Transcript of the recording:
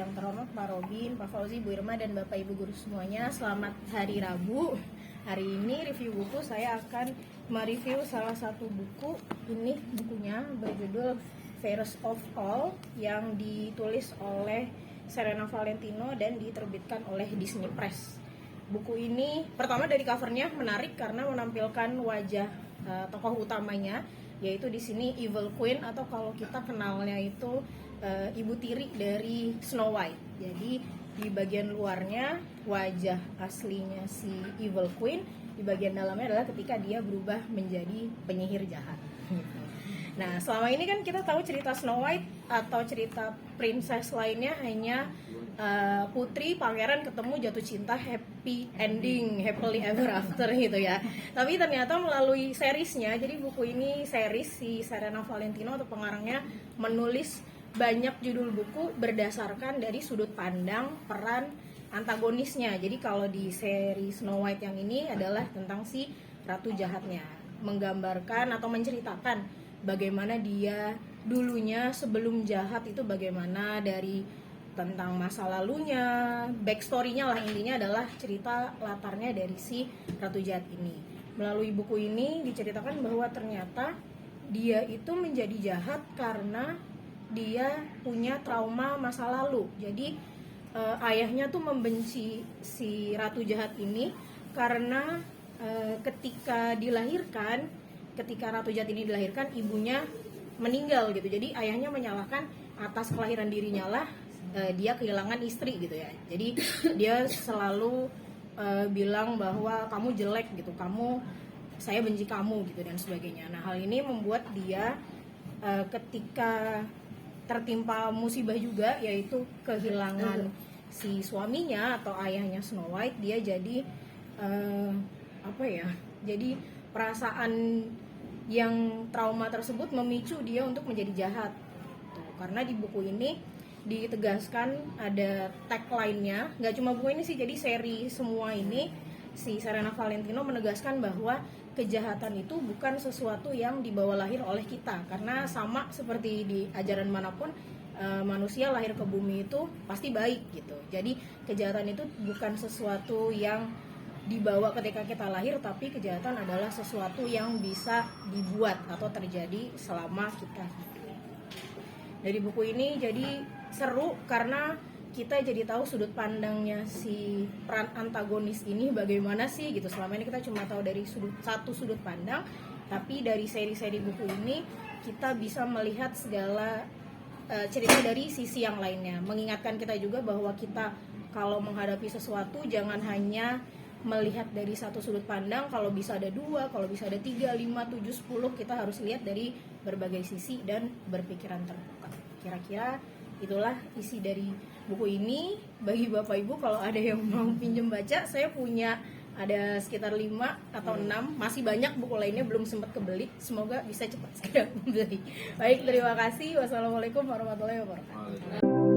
yang terhormat Pak Robin, Pak Fauzi, Bu Irma, dan Bapak Ibu guru semuanya. Selamat hari Rabu. Hari ini review buku, saya akan mereview salah satu buku. Ini bukunya berjudul Fairest of All yang ditulis oleh Serena Valentino dan diterbitkan oleh Disney Press. Buku ini pertama dari covernya menarik karena menampilkan wajah tokoh utamanya, yaitu di sini Evil Queen, atau kalau kita kenalnya itu ibu tiri dari Snow White. Jadi di bagian luarnya wajah aslinya si Evil Queen, di bagian dalamnya adalah ketika dia berubah menjadi penyihir jahat. Nah, selama ini kan kita tahu cerita Snow White atau cerita princess lainnya hanya putri, pangeran ketemu jatuh cinta, happy ending, happily ever after gitu ya. Tapi ternyata melalui seriesnya, jadi buku ini series, si Serena Valentino atau pengarangnya menulis banyak judul buku berdasarkan dari sudut pandang peran antagonisnya. Jadi kalau di seri Snow White yang ini adalah tentang si ratu jahatnya, menggambarkan atau menceritakan bagaimana dia dulunya sebelum jahat itu, bagaimana dari tentang masa lalunya, backstory-nya lah, intinya adalah cerita latarnya dari si ratu jahat ini. Melalui buku ini diceritakan bahwa ternyata dia itu menjadi jahat karena dia punya trauma masa lalu. Jadi ayahnya tuh membenci si ratu jahat ini karena ketika ratu jahat ini dilahirkan, ibunya meninggal gitu. Jadi ayahnya menyalahkan atas kelahiran dirinya lah dia kehilangan istri gitu ya. Jadi dia selalu bilang bahwa kamu jelek gitu, saya benci kamu gitu dan sebagainya. Nah, hal ini membuat dia ketika tertimpa musibah juga, yaitu kehilangan si suaminya atau ayahnya Snow White, dia jadi jadi perasaan yang trauma tersebut memicu dia untuk menjadi jahat. Karena di buku ini ditegaskan, ada tagline-nya, nggak cuma buku ini sih, jadi seri semua ini si Serena Valentino menegaskan bahwa kejahatan itu bukan sesuatu yang dibawa lahir oleh kita, karena sama seperti di ajaran manapun, manusia lahir ke bumi itu pasti baik gitu. Jadi kejahatan itu bukan sesuatu yang dibawa ketika kita lahir, tapi kejahatan adalah sesuatu yang bisa dibuat atau terjadi selama kita hidup. Dari buku ini jadi seru karena kita jadi tahu sudut pandangnya si peran antagonis ini bagaimana sih gitu. Selama ini kita cuma tahu dari satu sudut pandang, tapi dari seri-seri buku ini kita bisa melihat segala cerita dari sisi yang lainnya. Mengingatkan kita juga bahwa kita kalau menghadapi sesuatu jangan hanya melihat dari satu sudut pandang. Kalau bisa ada 2, kalau bisa ada 3, 5, 7, 10, kita harus lihat dari berbagai sisi dan berpikiran terbuka. Kira-kira itulah isi dari buku ini. Bagi Bapak Ibu kalau ada yang mau pinjam baca, saya punya ada sekitar 5 atau 6, masih banyak buku lainnya belum sempat kebeli. Semoga bisa cepat segera membeli. Baik, terima kasih. Wassalamualaikum warahmatullahi wabarakatuh.